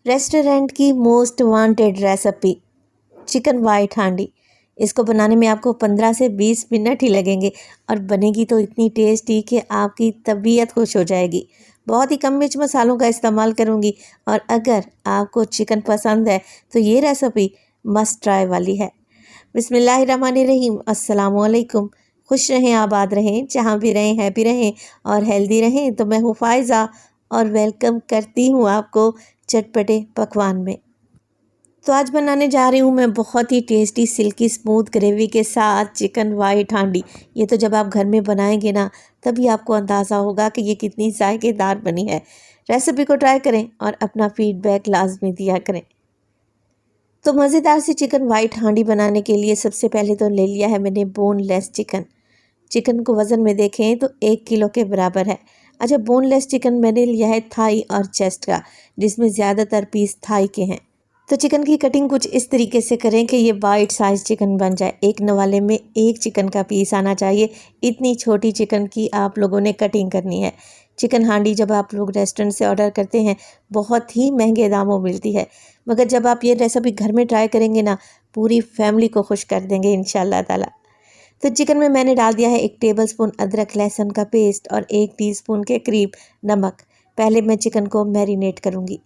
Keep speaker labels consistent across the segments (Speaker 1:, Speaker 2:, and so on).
Speaker 1: Restaurant की most wanted recipe chicken white हांडी। इसको बनाने में आपको 15 से 20 मिनट ही लगेंगे और बनेगी तो इतनी टेस्टी कि आपकी तबीयत खुश हो जाएगी। बहुत ही कम मिर्च मसालों का इस्तेमाल करूंगी और अगर आपको चिकन पसंद है तो ये रेसिपी मस्ट ट्राई वाली है। बिस्मिल्लाहिर्रहमानिर्रहीम, अस्सलामु अलैकुम। खुश रहें, आबाद रहें, जहाँ भी रहें हैप्पी रहें और हेल्दी रहें। तो मैं हूँ फ़ायज़ा और वेलकम करती हूँ आपको चटपटे पकवान में। तो आज बनाने जा रही हूँ मैं बहुत ही टेस्टी सिल्की स्मूथ ग्रेवी के साथ चिकन वाइट हांडी। ये तो जब आप घर में बनाएंगे ना तभी आपको अंदाज़ा होगा कि ये कितनी जायकेदार बनी है। रेसिपी को ट्राई करें और अपना फीडबैक लाजमी दिया करें। तो मज़ेदार सी चिकन वाइट हांडी बनाने के लिए सबसे पहले तो ले लिया है मैंने बोनलेस चिकन। चिकन को वज़न में देखें तो 1 किलो के बराबर है। अच्छा, बोनलेस चिकन मैंने लिया है थाई और चेस्ट का, जिसमें ज़्यादातर पीस थाई के हैं। तो चिकन की कटिंग कुछ इस तरीके से करें कि ये बाइट साइज चिकन बन जाए। एक नवाले में एक चिकन का पीस आना चाहिए। इतनी छोटी चिकन की आप लोगों ने कटिंग करनी है। चिकन हांडी जब आप लोग रेस्टोरेंट से ऑर्डर करते हैं बहुत ही महंगे दामों मिलती है, मगर जब आप ये रेसिपी घर में ट्राई करेंगे ना पूरी फैमिली को खुश कर देंगे इंशाल्लाह ताला। तो चिकन में मैंने डाल दिया है 1 टेबलस्पून अदरक लहसुन का पेस्ट और 1 टीस्पून के करीब नमक। पहले मैं चिकन को मैरिनेट करूँगी।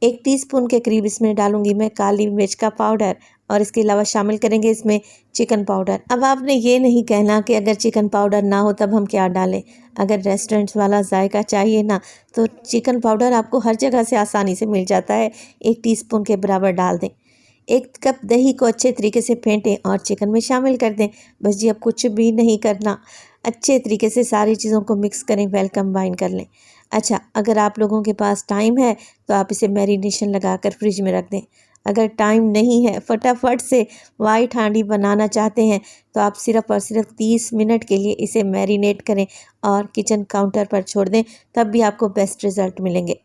Speaker 1: 1 टीस्पून के करीब इसमें डालूंगी मैं काली मिर्च का पाउडर और इसके अलावा शामिल करेंगे इसमें चिकन पाउडर। अब आपने ये नहीं कहना कि अगर चिकन पाउडर ना हो तब हम क्या डालें। अगर रेस्टोरेंट्स वाला जायका चाहिए ना तो चिकन पाउडर आपको हर जगह से आसानी से मिल जाता है। 1 टीस्पून के बराबर डाल दें। 1 कप दही को अच्छे तरीके से फेंटें और चिकन में शामिल कर दें। बस जी, अब कुछ भी नहीं करना, अच्छे तरीके से सारी चीज़ों को मिक्स करें, वेल कंबाइन कर लें। अच्छा, अगर आप लोगों के पास टाइम है तो आप इसे मैरिनेशन लगाकर फ्रिज में रख दें। अगर टाइम नहीं है, फटाफट से वाइट हांडी बनाना चाहते हैं तो आप सिर्फ़ और सिर्फ 30 मिनट के लिए इसे मैरिनेट करें और किचन काउंटर पर छोड़ दें, तब भी आपको बेस्ट रिज़ल्ट मिलेंगे।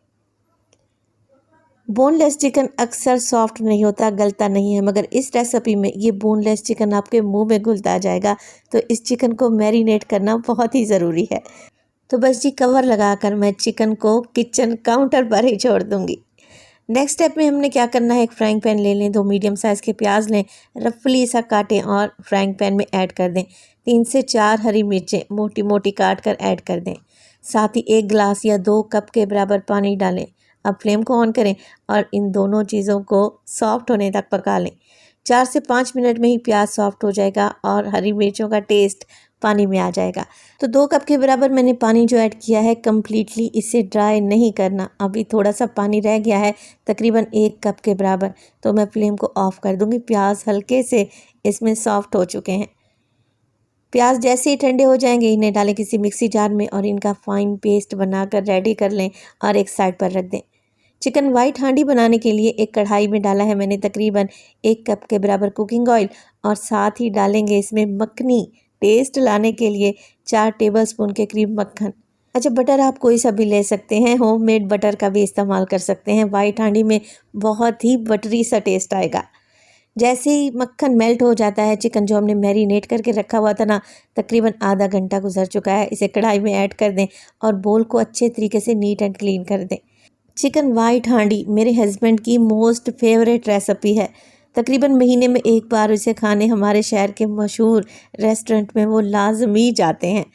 Speaker 1: बोनलेस चिकन अक्सर सॉफ्ट नहीं होता, गलता नहीं है, मगर इस रेसिपी में ये बोनलेस चिकन आपके मुंह में घुलता जाएगा। तो इस चिकन को मैरिनेट करना बहुत ही ज़रूरी है। तो बस जी, कवर लगाकर मैं चिकन को किचन काउंटर पर ही छोड़ दूंगी। नेक्स्ट स्टेप में हमने क्या करना है, एक फ्राइंग पैन ले लें, 2 मीडियम साइज़ के प्याज लें, रफली सा काटें और फ्राइंग पैन में ऐड कर दें। 3 से 4 हरी मिर्चें मोटी मोटी काट कर ऐड कर दें। साथ ही 1 गिलास या 2 कप के बराबर पानी डालें। अब फ्लेम को ऑन करें और इन दोनों चीज़ों को सॉफ्ट होने तक पका लें। 4 से 5 मिनट में ही प्याज सॉफ्ट हो जाएगा और हरी मिर्चों का टेस्ट पानी में आ जाएगा। तो 2 कप के बराबर मैंने पानी जो ऐड किया है कम्प्लीटली इसे ड्राई नहीं करना। अभी थोड़ा सा पानी रह गया है, तकरीबन 1 कप के बराबर। तो मैं फ्लेम को ऑफ कर दूंगी। प्याज हल्के से इसमें सॉफ्ट हो चुके हैं। प्याज जैसे ही ठंडे हो जाएंगे इन्हें डालें किसी मिक्सी जार में और इनका फाइन पेस्ट बनाकर रेडी कर लें और एक साइड पर रख दें। चिकन वाइट हांडी बनाने के लिए एक कढ़ाई में डाला है मैंने तकरीबन 1 कप के बराबर कुकिंग ऑयल और साथ ही डालेंगे इसमें मक्खनी। टेस्ट लाने के लिए 4 टेबलस्पून के करीब मक्खन। अच्छा, बटर आप कोई सा भी ले सकते हैं, होममेड बटर का भी इस्तेमाल कर सकते हैं। वाइट हांडी में बहुत ही बटरी सा टेस्ट आएगा। जैसे ही मक्खन मेल्ट हो जाता है, चिकन जो हमने मैरिनेट करके रखा हुआ था ना, तकरीबन आधा घंटा गुजर चुका है, इसे कढ़ाई में ऐड कर दें और बोल को अच्छे तरीके से नीट एंड क्लीन कर दें। चिकन वाइट हांडी मेरे हस्बैंड की मोस्ट फेवरेट रेसिपी है। तकरीबन महीने में 1 बार इसे खाने हमारे शहर के मशहूर रेस्टोरेंट में वो लाजमी जाते हैं।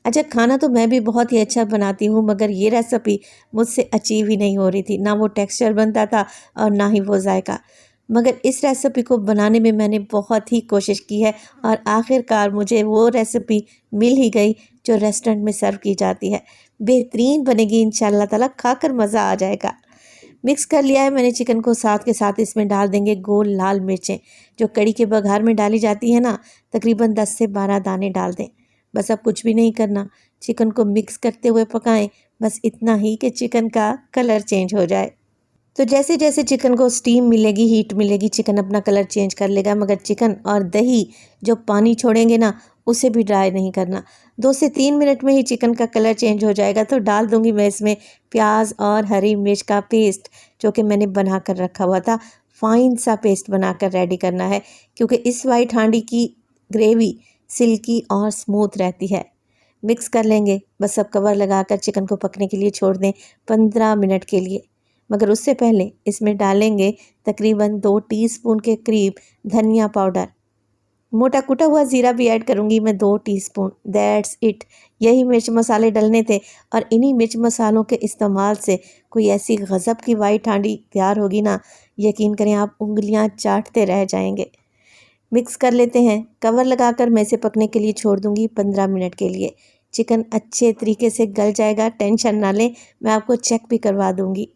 Speaker 1: अच्छा, खाना तो मैं भी बहुत ही अच्छा बनाती हूँ, मगर ये रेसिपी मुझसे अचीव ही नहीं हो रही थी। ना वो टेक्सचर बनता था और ना ही वो जायका। मगर इस रेसिपी को बनाने में मैंने बहुत ही कोशिश की है और आखिरकार मुझे वो रेसिपी मिल ही गई जो रेस्टोरेंट में सर्व की जाती है। बेहतरीन बनेगी इंशाल्लाह ताला, खाकर मज़ा आ जाएगा। मिक्स कर लिया है मैंने चिकन को, साथ के साथ इसमें डाल देंगे गोल लाल मिर्चें जो कड़ी के बघार में डाली जाती है ना, तकरीबन 10 से 12 दाने डाल दें। बस अब कुछ भी नहीं करना, चिकन को मिक्स करते हुए पकाएं, बस इतना ही कि चिकन का कलर चेंज हो जाए। तो जैसे जैसे चिकन को स्टीम मिलेगी, हीट मिलेगी, चिकन अपना कलर चेंज कर लेगा, मगर चिकन और दही जो पानी छोड़ेंगे ना उसे भी ड्राई नहीं करना। 2 से 3 मिनट में ही चिकन का कलर चेंज हो जाएगा। तो डाल दूंगी मैं इसमें प्याज और हरी मिर्च का पेस्ट जो कि मैंने बना कर रखा हुआ था। फाइन सा पेस्ट बनाकर रेडी करना है क्योंकि इस वाइट हांडी की ग्रेवी सिल्की और स्मूथ रहती है। मिक्स कर लेंगे, बस अब कवर लगाकर चिकन को पकने के लिए छोड़ दें 15 मिनट के लिए। मगर उससे पहले इसमें डालेंगे तकरीबन 2 टीस्पून के करीब धनिया पाउडर। मोटा कुटा हुआ ज़ीरा भी ऐड करूँगी मैं 2 टीस्पून। That's it. यही मिर्च मसाले डलने थे और इन्हीं मिर्च मसालों के इस्तेमाल से कोई ऐसी गज़ब की वाइट हांडी तैयार होगी ना, यकीन करें आप उंगलियां चाटते रह जाएंगे। मिक्स कर लेते हैं। कवर लगाकर मैं इसे पकने के लिए छोड़ दूंगी 15 मिनट के लिए। चिकन अच्छे तरीके से गल जाएगा, टेंशन ना लें, मैं आपको चेक भी करवा दूंगी।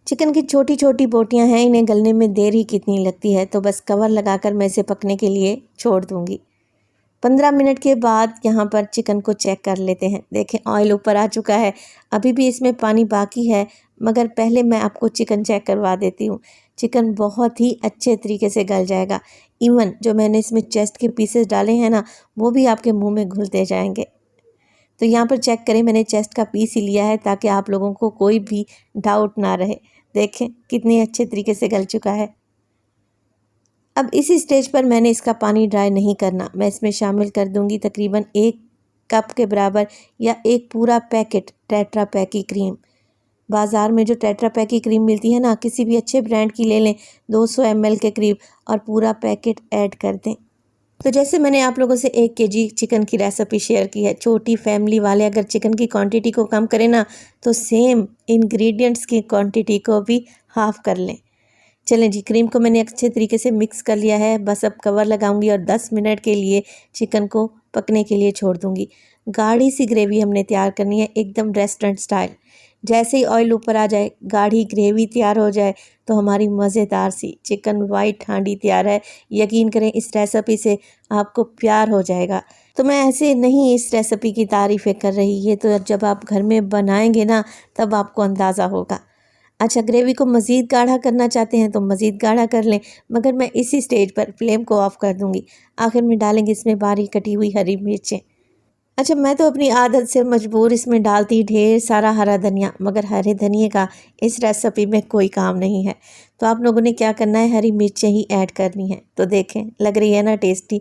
Speaker 1: चिकन की छोटी छोटी बोटियां हैं, इन्हें गलने में देर ही कितनी लगती है, तो बस कवर लगाकर मैं इसे पकने के लिए छोड़ दूंगी। 15 मिनट के बाद यहाँ पर चिकन को चेक कर लेते हैं। देखें ऑयल ऊपर आ चुका है, अभी भी इसमें पानी बाकी है, मगर पहले मैं आपको चिकन चेक करवा देती हूँ। चिकन बहुत ही अच्छे तरीके से गल जाएगा। इवन जो मैंने इसमें चेस्ट के पीसेस डाले हैं ना, वो भी आपके मुंह में घुलते जाएंगे। तो यहाँ पर चेक करें, मैंने चेस्ट का पीस ही लिया है ताकि आप लोगों को कोई भी डाउट ना रहे। देखें कितने अच्छे तरीके से गल चुका है। अब इसी स्टेज पर मैंने इसका पानी ड्राई नहीं करना, मैं इसमें शामिल कर दूंगी तकरीबन 1 कप के बराबर या एक पूरा पैकेट टेट्रा पैक की क्रीम। बाज़ार में जो टेट्रा पैक की क्रीम मिलती है ना, किसी भी अच्छे ब्रांड की ले लें, 200 ml के करीब, और पूरा पैकेट ऐड कर दें। तो जैसे मैंने आप लोगों से 1 kg चिकन की रेसिपी शेयर की है, छोटी फैमिली वाले अगर चिकन की क्वांटिटी को कम करें ना, तो सेम इंग्रेडिएंट्स की क्वांटिटी को भी हाफ़ कर लें। चलें जी, क्रीम को मैंने अच्छे तरीके से मिक्स कर लिया है। बस अब कवर लगाऊंगी और 10 मिनट के लिए चिकन को पकने के लिए छोड़ दूंगी। गाढ़ी सी ग्रेवी हमने तैयार करनी है, एकदम रेस्टोरेंट स्टाइल। जैसे ही ऑयल ऊपर आ जाए, गाढ़ी ग्रेवी तैयार हो जाए, तो हमारी मज़ेदार सी चिकन वाइट हांडी तैयार है। यकीन करें इस रेसिपी से आपको प्यार हो जाएगा। तो मैं ऐसे नहीं इस रेसिपी की तारीफ़ें कर रही, ये तो जब आप घर में बनाएंगे ना, तब आपको अंदाज़ा होगा। अच्छा, ग्रेवी को मज़ीद गाढ़ा करना चाहते हैं तो मज़ीद गाढ़ा कर लें, मगर मैं इसी स्टेज पर फ्लेम को ऑफ़ कर दूंगी। आखिर में डालेंगे इसमें बारीक कटी हुई हरी मिर्चें। अच्छा, मैं तो अपनी आदत से मजबूर इसमें डालती ढेर सारा हरा धनिया, मगर हरे धनिए का इस रेसिपी में कोई काम नहीं है। तो आप लोगों ने क्या करना है, हरी मिर्चें ही ऐड करनी है। तो देखें, लग रही है ना टेस्टी।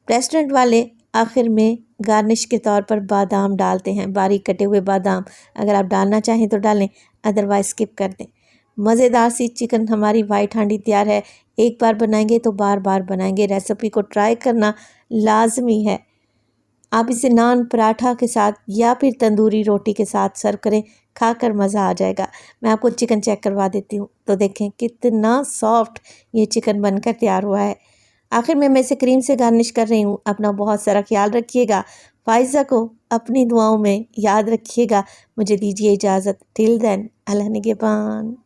Speaker 1: रेस्टोरेंट वाले आखिर में गार्निश के तौर पर बादाम डालते हैं, बारीक कटे हुए बादाम। अगर आप डालना चाहें तो डालें, अदरवाइज स्किप कर दें। मज़ेदार सी चिकन हमारी वाइट हांडी तैयार है। एक बार बनाएंगे तो बार बार बनाएंगे। रेसिपी को ट्राई करना लाजमी है। आप इसे नान, पराठा के साथ या फिर तंदूरी रोटी के साथ सर्व करें, खाकर मज़ा आ जाएगा। मैं आपको चिकन चेक करवा देती हूँ। तो देखें कितना सॉफ्ट ये चिकन बनकर तैयार हुआ है। आखिर में मैं इसे क्रीम से गार्निश कर रही हूँ। अपना बहुत सारा ख्याल रखिएगा। फ़ाइज़ा को अपनी दुआओं में याद रखिएगा। मुझे दीजिए इजाज़त। टिल देन, अल्लाह निगहबान।